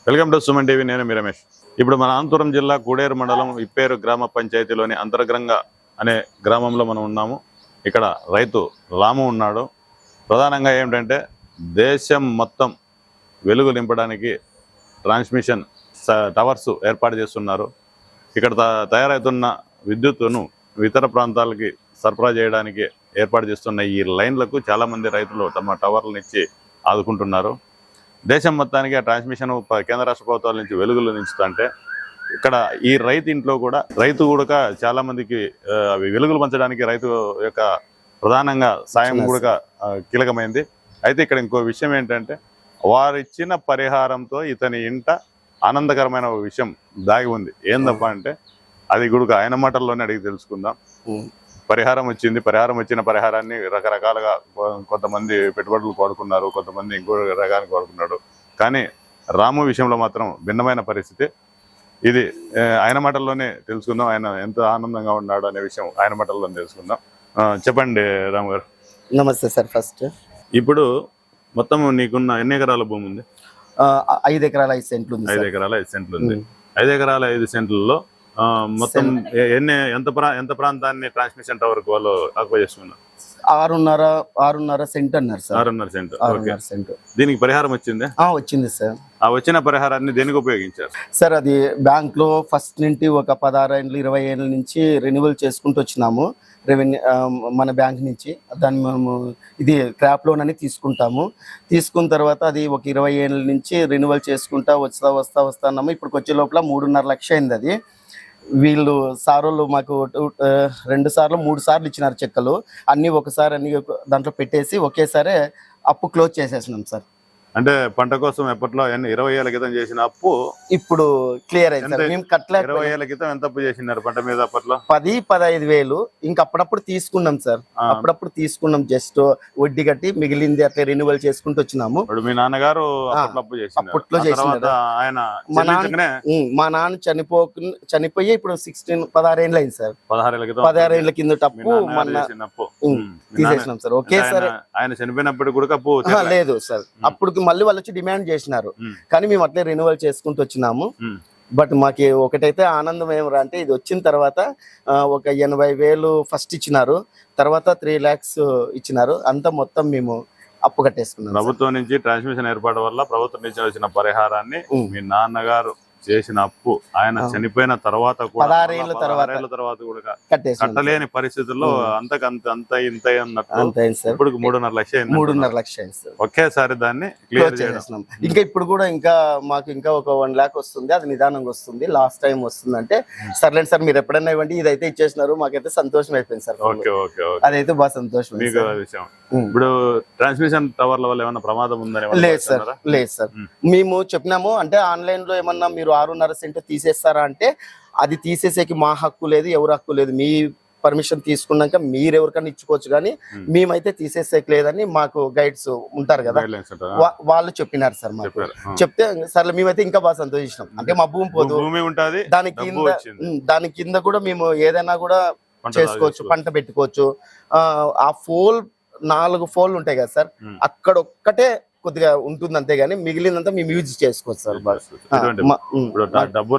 Welcome to Suman TV. నేను మీ రమేష్. ఇప్పుడు మన అనంతపురం జిల్లా కూడేరు మండలం ఇప్పేరు గ్రామ పంచాయతీలోని అంతర్గంగ అనే గ్రామంలో మనం ఉన్నాము. ఇక్కడ రైతు రాము ఉన్నాడు. ప్రధానంగా ఏమిటంటే దేశం మొత్తం వెలుగు నింపడానికి ట్రాన్స్మిషన్ టవర్స్ ఏర్పాటు చేస్తున్నారు. ఇక్కడ తయారవుతున్న విద్యుత్తును ఇతర ప్రాంతాలకి సరఫరా చేయడానికి ఏర్పాటు చేస్తున్న ఈ లైన్లకు చాలామంది రైతులు తమ టవర్లను ఇచ్చి ఆదుకుంటున్నారు. దేశం మొత్తానికి ఆ ట్రాన్స్మిషన్ కేంద్ర రాష్ట్ర ప్రభుత్వాల నుంచి వెలుగులు నించుతుంటే ఇక్కడ ఈ రైతు కూడా చాలా మందికి అవి వెలుగులు పంచడానికి రైతు యొక్క ప్రధానంగా సాయం కూడా కీలకమైంది. అయితే ఇక్కడ ఇంకో విషయం ఏంటంటే వారిచ్చిన పరిహారంతో ఇతని ఇంట ఆనందకరమైన విషయం దాగి ఉంది. ఏందప్ప అంటే అది కూడా ఆయన మాటల్లోనే అడిగి తెలుసుకుందాం. పరిహారం వచ్చిన పరిహారాన్ని రకరకాలుగా కొంతమంది పెట్టుబడులు కోరుకున్నారు, కొంతమంది ఇంకో రకానికి కోరుకున్నాడు. కానీ రాము విషయంలో మాత్రం భిన్నమైన పరిస్థితి. ఇది ఆయన మాటల్లోనే తెలుసుకుందాం. ఆయన ఎంత ఆనందంగా ఉన్నాడు అనే విషయం ఆయన మాటల్లోనే తెలుసుకుందాం. చెప్పండి రాము గారు. నమస్తే సార్. ఫస్ట్ ఇప్పుడు మొత్తం నీకున్న ఎన్ని ఎకరాల భూమి ఉంది? 5 ఎకరాల 5 సెంట్లు ఉంది. 5 ఎకరాల 5 సెంట్లు ఉంది. 5 ఎకరాల 5 సెంట్లలో మొత్తం ఎంత ప్రాంతాన్ని ట్రాన్స్మిషన్ టవర్ కు వాళ్ళు ఆక్యుపై చేస్తున్నారు? 6.5 సెంట్ అన్నారు సార్. 6.5 సెంట్. దీనికి పరిహారం వచ్చింది? వచ్చింది సార్. ఆ వచ్చిన పరిహారాన్ని దేనికి ఉపయోగించారు సార్? అది బ్యాంక్ లో ఫస్ట్ నుండి ఒక 16 ఏళ్ళు 20 ఏళ్ళ నుంచి రెన్యువల్ చేసుకుంటూ వచ్చినాము. రెవెన్యూ మన బ్యాంక్ నుంచి దాన్ని మేము ఇది క్రాప్ లోన్ అని తీసుకున్న తర్వాత అది ఒక 20 ఏళ్ళ నుంచి రెన్యువల్ చేసుకుంటా వస్తా అన్నాము. ఇప్పుడు వచ్చే లోపల 3.5 లక్షలు అయింది. అది వీళ్ళు సారోళ్ళు మాకు 2 సార్లు 3 సార్లు ఇచ్చినారు చెక్కలు. అన్ని ఒకసారి అన్ని దాంట్లో పెట్టేసి ఒకేసారి అప్పు క్లోజ్ చేసేసినాం సార్. అంటే పంట కోసం ఎప్పట్లో 20 ఏళ్ల క్రితం చేసిన అప్పు ఇప్పుడు క్లియర్ అయింది సార్. మేము కట్టలే. 20 ఏళ్ల క్రితం ఎంత అప్పు చేసినారు పంట మీద? అప్పట్లో 10-15 వేలు. ఇంకా అప్పుడప్పుడు తీసుకున్నాం సార్. జస్ట్ వడ్డీ కట్టి మిగిలింది అట్లా రెన్యువల్ చేసుకుంటూ వచ్చినాము. మీ నాన్నగారు అప్పట్లో చేసినారు. మా నాన్న చనిపోయి ఇప్పుడు 16 ఏళ్ళు అయింది సార్. 16 ఏళ్ల కింద అప్పు తీసేసినాం సార్. ఒకేసారి ఆయన చనిపోయినప్పుడు కూడా అప్పు లేదు సార్. అప్పుడు మళ్ళీ వాళ్ళు వచ్చి డిమాండ్ చేసినారు, కానీ మేము అట్లే రెన్యువల్ చేసుకుంటూ వచ్చినాము. బట్ మాకు ఒకటైతే ఆనందం ఏమరా అంటే ఇది వచ్చిన తర్వాత ఒక 80,000 ఫస్ట్ ఇచ్చినారు, తర్వాత 3 lakhs ఇచ్చినారు. అంతా మొత్తం మేము అప్పు కట్టేసుకున్నాం. ప్రభుత్వం నుంచి ట్రాన్స్మిషన్ ఏర్పాటు వల్ల ప్రభుత్వం నుంచి వచ్చిన పరిహారాన్ని మీ నాన్నగారు చేసిన అప్పు ఆయన చనిపోయిన తర్వాత 16 ఏళ్ల తర్వాత కూడా కట్టలేని పరిస్థితుల్లో అంత ఇంత ఇప్పుడు 3.5 లక్షలు అయింది. ఒకేసారి దాన్ని క్లియర్ చేస్తున్నాం. ఇంకా మాకు ఒక 1 lakh వస్తుంది. అది నిదానంగా వస్తుంది. లాస్ట్ టైం వస్తుంది అంటే సర్లేండి సార్ మీరు ఎప్పుడైనా ఇవ్వండి, ఇదైతే ఇచ్చేసినారు. మాకైతే సంతోషం అయిపోయింది సార్. అదైతే బాగా సంతోషం. ఇప్పుడు ట్రాన్స్మిషన్ టవర్ల వల్ల ఏమన్నా ప్రమాదం ఉందని? లేదు సార్. మేము చెప్పినాము అంటే ఆన్లైన్ లో ఏమన్నా మీరు 6.5 సెంట్ తీసేస్తారా అంటే అది తీసేసేకి మా హక్కు లేదు, ఎవరు హక్కు లేదు. మీ పర్మిషన్ తీసుకున్నాక మీరు ఎవరికైనా ఇచ్చుకోవచ్చు, కానీ మేమైతే తీసేసేకి లేదని మాకు గైడ్స్ ఉంటారు కదా, వాళ్ళు చెప్పినారు సార్. మాకు చెప్తే సరే మేమైతే ఇంకా బాగా సంతోషించాం. అంటే మా భూమి పోదు, దాని కింద కూడా మేము ఏదైనా కూడా చేసుకోవచ్చు, పంట పెట్టుకోవచ్చు. ఆ 4 ఫోన్లు ఉంటాయి కదా సార్, అక్కడ ఒక్కటే కొద్దిగా ఉంటుంది అంతేగాని మిగిలినంతా మేము యూజ్ చేసుకోవచ్చు సార్. డబ్బు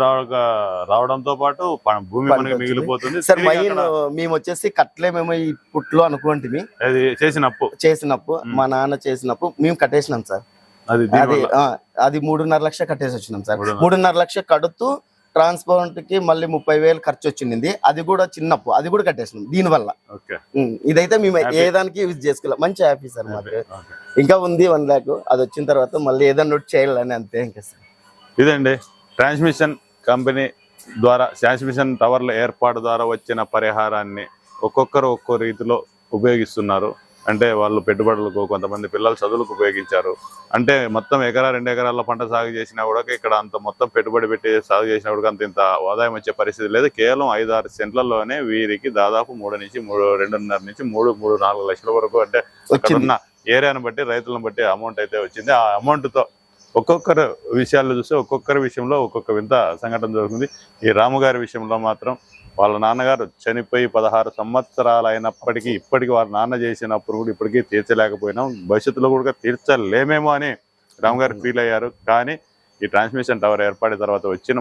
రావడంతో పాటు భూమి మిగిలిపోతుంది సార్. మేము వచ్చేసి కట్టలే మేము ఇప్పట్లో అనుకోండి చేసినప్పు మా నాన్న చేసినప్పు మేము కట్టేసినాం సార్. అది 3.5 లక్షలు కట్టేసి వచ్చినాం సార్. 3.5 లక్షలు కడుతూ ట్రాన్స్పోర్ట్ కి మళ్ళీ 30,000 ఖర్చు వచ్చింది. అది కూడా చిన్నప్పు, అది కూడా కట్టేసినాం దీనివల్ల. ఇదైతే మేము ఏ దానికి యూజ్ చేసుకోవాలి. మంచి హ్యాపీ సార్. మాకు ఇంకా ఉంది 1 lakh. అది వచ్చిన తర్వాత మళ్ళీ ఏదైనా నోట్ చేయాలని అంతే. ఇంకా సార్ ఇదండి ట్రాన్స్మిషన్ కంపెనీ ద్వారా ట్రాన్స్మిషన్ టవర్ల ఏర్పాటు ద్వారా వచ్చిన పరిహారాన్ని ఒక్కొక్కరు ఒక్కో రీతిలో ఉపయోగిస్తున్నారు. అంటే వాళ్ళు పెట్టుబడులకు, కొంతమంది పిల్లల చదువులకు ఉపయోగించారు. అంటే మొత్తం 1-2 ఎకరాల పంట సాగు చేసినా కూడా ఇక్కడ అంత మొత్తం పెట్టుబడి పెట్టి సాగు చేసినా కూడా ఇంత ఆదాయం వచ్చే పరిస్థితి లేదు. కేవలం 5-6 సెంట్లలోనే వీరికి దాదాపు 2.5 నుంచి 3-4 లక్షల వరకు, అంటే ఉన్న ఏరియాను బట్టి రైతులను బట్టి అమౌంట్ అయితే వచ్చింది. ఆ అమౌంట్తో ఒక్కొక్కరు విషయాలు చూస్తే ఒక్కొక్కరి విషయంలో ఒక్కొక్క వింత సంఘటన జరుగుతుంది. ఈ రాము గారి విషయంలో మాత్రం వాళ్ళ నాన్నగారు చనిపోయి 16 సంవత్సరాలు అయినప్పటికీ ఇప్పటికీ వాళ్ళ నాన్న చేసినప్పుడు కూడా ఇప్పటికీ తీర్చలేకపోయినాం, భవిష్యత్తులో కూడా తీర్చలేమేమో అని రాము గారు ఫీల్ అయ్యారు. కానీ ఈ ట్రాన్స్మిషన్ టవర్ ఏర్పడిన తర్వాత వచ్చిన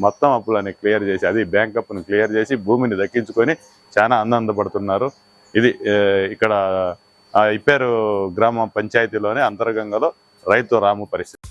మొత్తం అప్పులని క్లియర్ చేసి, అది బ్యాంక్ అప్పును క్లియర్ చేసి భూమిని దక్కించుకొని చాలా ఆనందపడుతున్నారు. ఇది ఇక్కడ ఇప్పేరు గ్రామ పంచాయతీలోనే అంతర్గంగలో రైతు రాము పరిస్థితి.